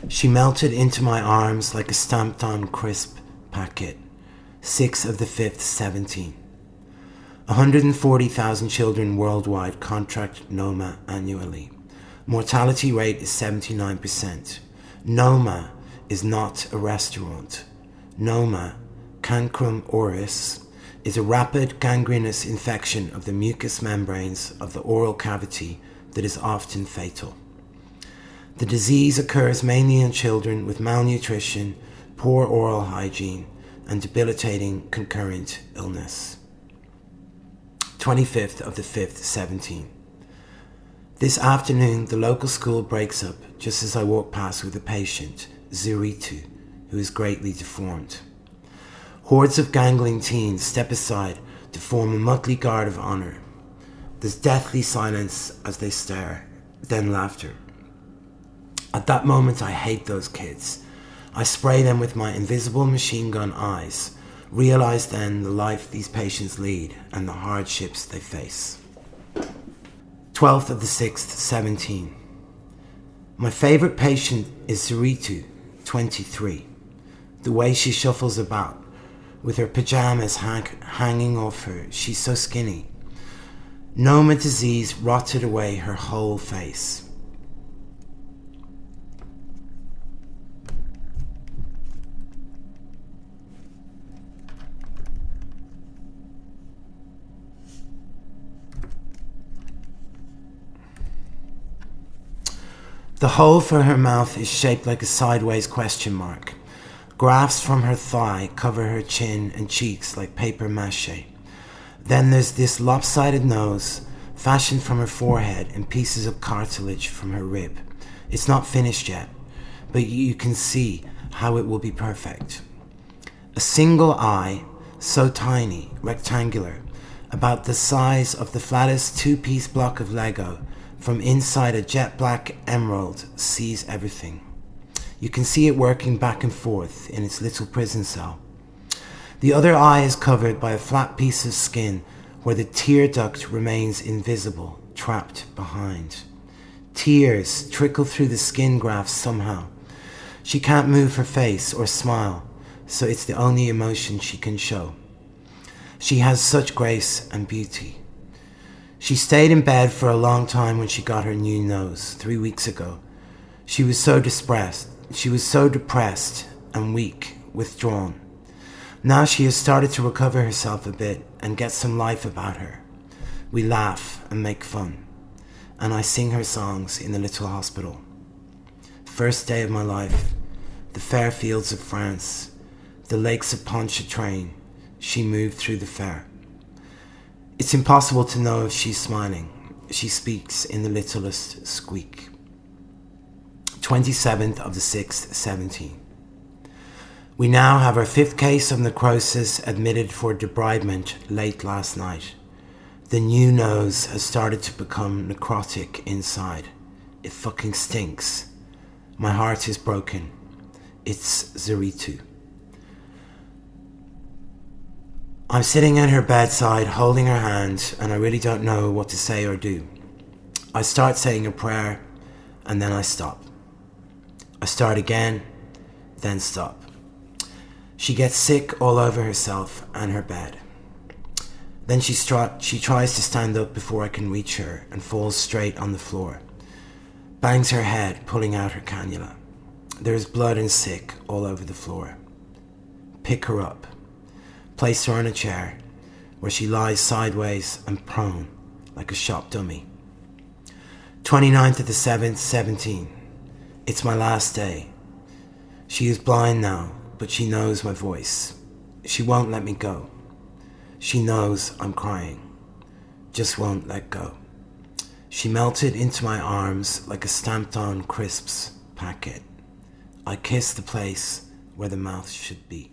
She melted into my arms like a stamped-on crisp packet. 6 of the 5th, 17. 140,000 children worldwide contract NOMA annually. Mortality rate is 79%. NOMA is not a restaurant. NOMA, cancrum oris, is a rapid gangrenous infection of the mucous membranes of the oral cavity that is often fatal. The disease occurs mainly in children with malnutrition, poor oral hygiene, and debilitating concurrent illness. 25th of the 5th, 17. This afternoon, the local school breaks up just as I walk past with a patient, Zuritu, who is greatly deformed. Hordes of gangling teens step aside to form a motley guard of honor. There's deathly silence as they stare, then laughter. At that moment, I hate those kids. I spray them with my invisible machine gun eyes, realize then the life these patients lead and the hardships they face. 12th of the 6th, 17. My favorite patient is Zuritu, 23. The way she shuffles about, with her pajamas hanging off her, she's so skinny. Noma disease rotted away her whole face. The hole for her mouth is shaped like a sideways question mark. Grafts from her thigh cover her chin and cheeks like paper mache. Then there's this lopsided nose, fashioned from her forehead and pieces of cartilage from her rib. It's not finished yet, but you can see how it will be perfect. A single eye, so tiny, rectangular, about the size of the flattest two-piece block of Lego, from inside a jet black emerald, sees everything. You can see it working back and forth in its little prison cell. The other eye is covered by a flat piece of skin where the tear duct remains invisible, trapped behind. Tears trickle through the skin grafts somehow. She can't move her face or smile, so it's the only emotion she can show. She has such grace and beauty. She stayed in bed for a long time when she got her new nose, 3 weeks ago. She was so depressed and weak, withdrawn. Now she has started to recover herself a bit and get some life about her. We laugh and make fun, and I sing her songs in the little hospital. First day of my life, the fair fields of France, the lakes of Pontchartrain, she moved through the fair. It's impossible to know if she's smiling. She speaks in the littlest squeak. 27th of the 6th, 17. We now have our 5th case of necrosis admitted for debridement late last night. The new nose has started to become necrotic inside. It fucking stinks. My heart is broken. It's Zuritu. I'm sitting at her bedside, holding her hand, and I really don't know what to say or do. I start saying a prayer, and then I stop. I start again, then stop. She gets sick all over herself and her bed. Then she tries to stand up before I can reach her and falls straight on the floor. Bangs her head, pulling out her cannula. There is blood and sick all over the floor. Pick her up. Place her on a chair, where she lies sideways and prone, like a shop dummy. 29th of the 7th, 17. It's my last day. She is blind now, but she knows my voice. She won't let me go. She knows I'm crying, just won't let go. She melted into my arms like a stamped-on crisps packet. I kiss the place where the mouth should be.